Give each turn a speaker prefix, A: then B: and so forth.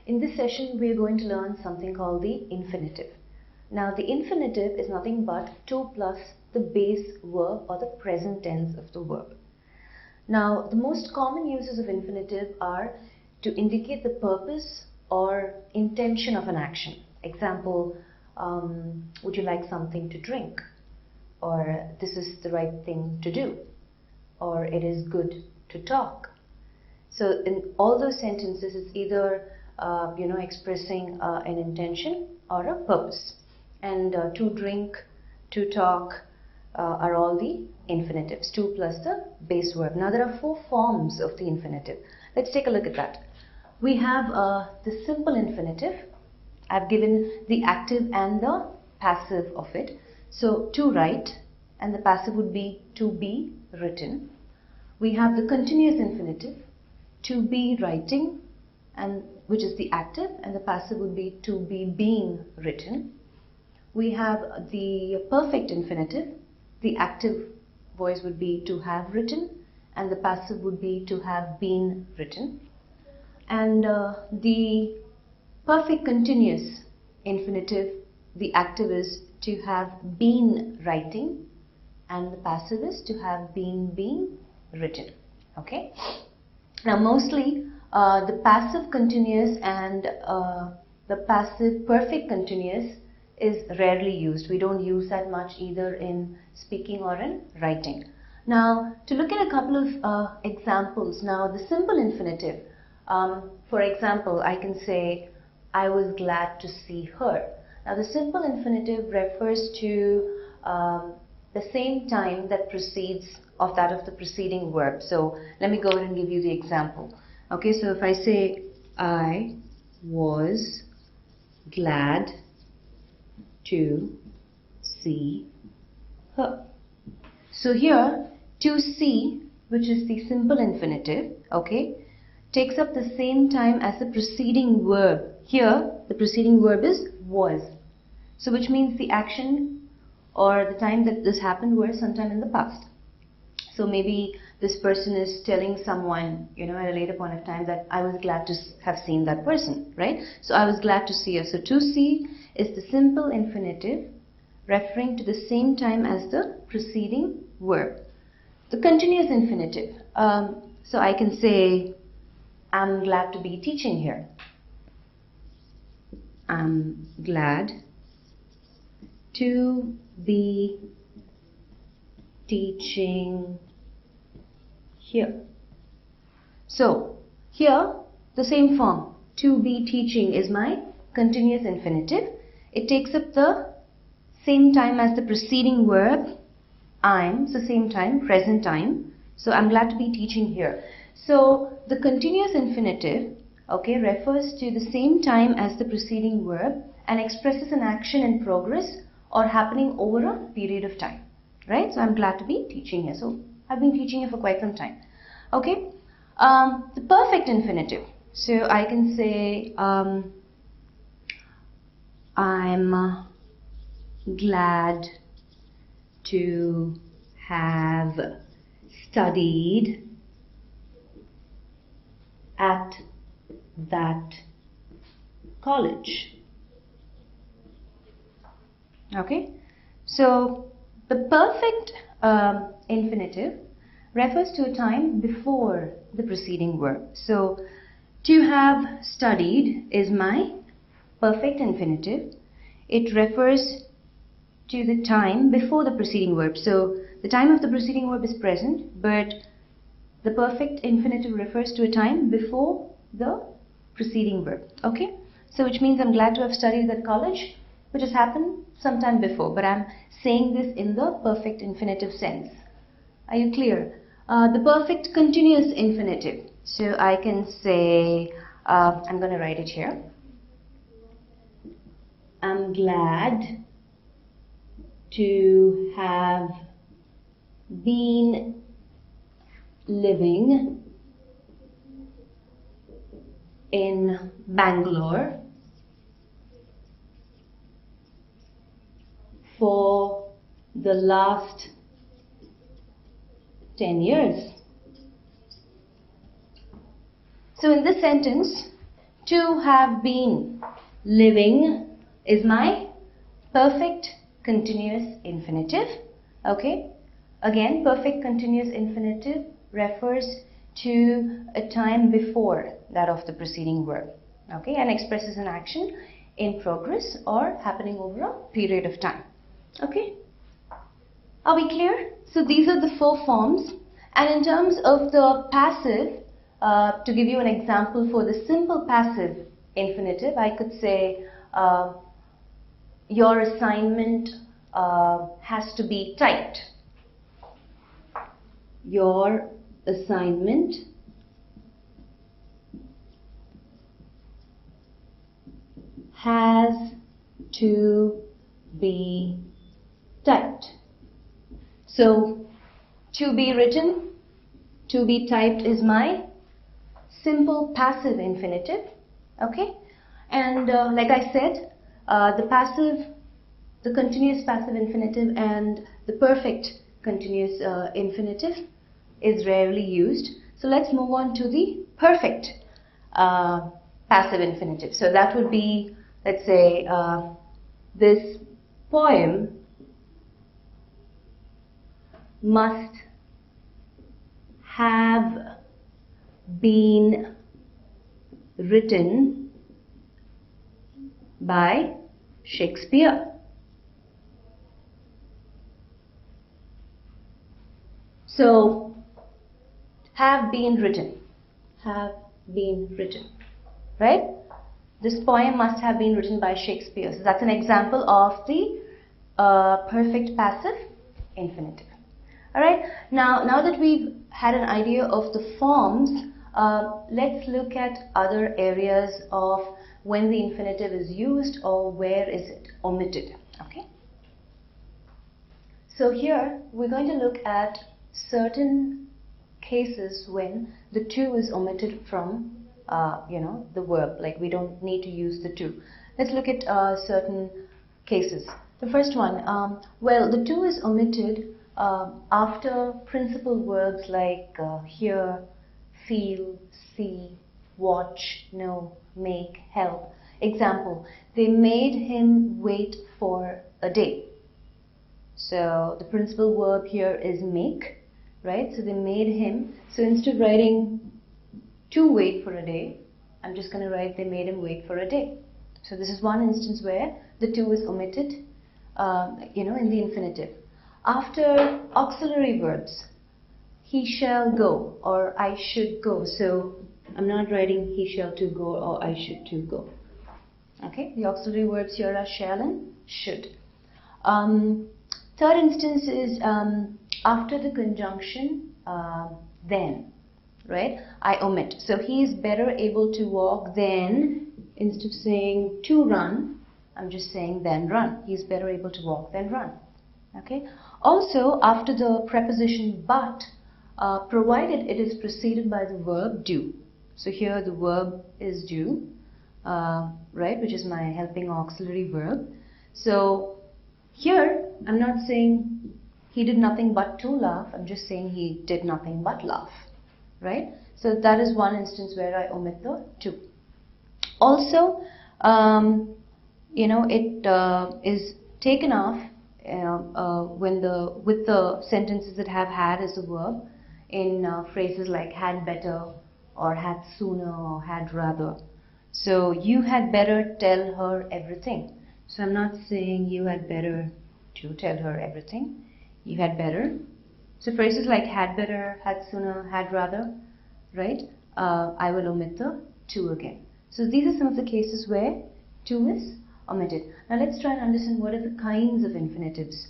A: In this session, we are going to learn something called the infinitive. Now, the infinitive is nothing but to plus the base verb or the present tense of the verb. Now, the most common uses of infinitive are to indicate the purpose or intention of an action. Example, would you like something to drink? Or this is the right thing to do. Or it is good to talk. So in all those sentences, it's either expressing an intention or a purpose. And to drink, to talk are all the infinitives, to plus the base verb. Now there are 4 forms of the infinitive. Let's take a look at that. We have the simple infinitive. I've given the active and the passive of it. So to write, and the passive would be to be written. We have the continuous infinitive, to be writing, and which is the active, and the passive would be to be being written. We have the perfect infinitive. The active voice would be to have written, and the passive would be to have been written. And the perfect continuous infinitive, the active is to have been writing, and the passive is to have been being written. Okay. Now mostly the passive continuous and the passive perfect continuous is rarely used. We don't use that much either in speaking or in writing. Now to look at a couple of examples. Now the simple infinitive, for example, I can say I was glad to see her. Now the simple infinitive refers to the same time that precedes of that of the preceding verb. So let me go ahead and give you the example. Okay, so if I say I was glad to see her. So here to see, which is the simple infinitive, okay, takes up the same time as the preceding verb. Here the preceding verb is was. So which means the action or the time that this happened was sometime in the past. So maybe this person is telling someone, at a later point of time that I was glad to have seen that person, right? So I was glad to see her. So to see is the simple infinitive referring to the same time as the preceding verb. The continuous infinitive. So I can say, I'm glad to be teaching here. I'm glad to be teaching here. So here the same form, to be teaching, is my continuous infinitive. It takes up the same time as the preceding verb, I'm, so same time, present time. So I'm glad to be teaching here. So the continuous infinitive, okay, refers to the same time as the preceding verb and expresses an action in progress or happening over a period of time. Right? So I'm glad to be teaching here. So I've been teaching here for quite some time. Okay. The perfect infinitive. So I can say I'm glad to have studied at that college. Okay. So the perfect infinitive refers to a time before the preceding verb. So to have studied is my perfect infinitive. It refers to the time before the preceding verb. So the time of the preceding verb is present, but the perfect infinitive refers to a time before the preceding verb. Okay. So which means I'm glad to have studied at college, which has happened sometime before, but I'm saying this in the perfect infinitive sense. Are you clear? The perfect continuous infinitive. So I can say, I'm going to write it here. I'm glad to have been living in Bangalore for the last 10 years. So in this sentence, to have been living is my perfect continuous infinitive. Okay, again, perfect continuous infinitive refers to a time before that of the preceding verb, okay, and expresses an action in progress or happening over a period of time. Okay, are we clear? So these are the 4 forms, and in terms of the passive, to give you an example for the simple passive infinitive, I could say your assignment has to be typed. Your assignment has to be typed. So, to be written, to be typed is my simple passive infinitive. Okay, and like I said, the continuous passive infinitive and the perfect continuous infinitive is rarely used. So let's move on to the perfect passive infinitive. So that would be, let's say, this poem must have been written by Shakespeare. So, have been written, right? This poem must have been written by Shakespeare. So that's an example of the perfect passive infinitive. Alright, now that we've had an idea of the forms, let's look at other areas of when the infinitive is used or where is it omitted. Okay. So here we're going to look at certain cases when the to is omitted from the verb, like we don't need to use the to. Let's look at certain cases. The first one, well, the to is omitted after principal verbs like hear, feel, see, watch, know, make, help. Example, they made him wait for a day. So the principal verb here is make, right? So they made him. So instead of writing to wait for a day, I'm just going to write they made him wait for a day. So this is one instance where the to is omitted, in the infinitive. After auxiliary verbs, he shall go or I should go. So I'm not writing he shall to go or I should to go. Okay, the auxiliary verbs here are shall and should. Third instance is after the conjunction then, right? I omit. So he is better able to walk than, instead of saying to run, I'm just saying then run. He is better able to walk than run. Okay. Also, after the preposition but, provided it is preceded by the verb do. So here the verb is do, right, which is my helping auxiliary verb. So here I'm not saying he did nothing but to laugh, I'm just saying he did nothing but laugh, right? So that is one instance where I omit the to. Also, it is taken off with the sentences that have had as a verb in phrases like had better or had sooner or had rather. So you had better tell her everything. So I'm not saying you had better to tell her everything. You had better. So phrases like had better, had sooner, had rather, right? I will omit the to again. So these are some of the cases where to is omitted. Now let's try and understand what are the kinds of infinitives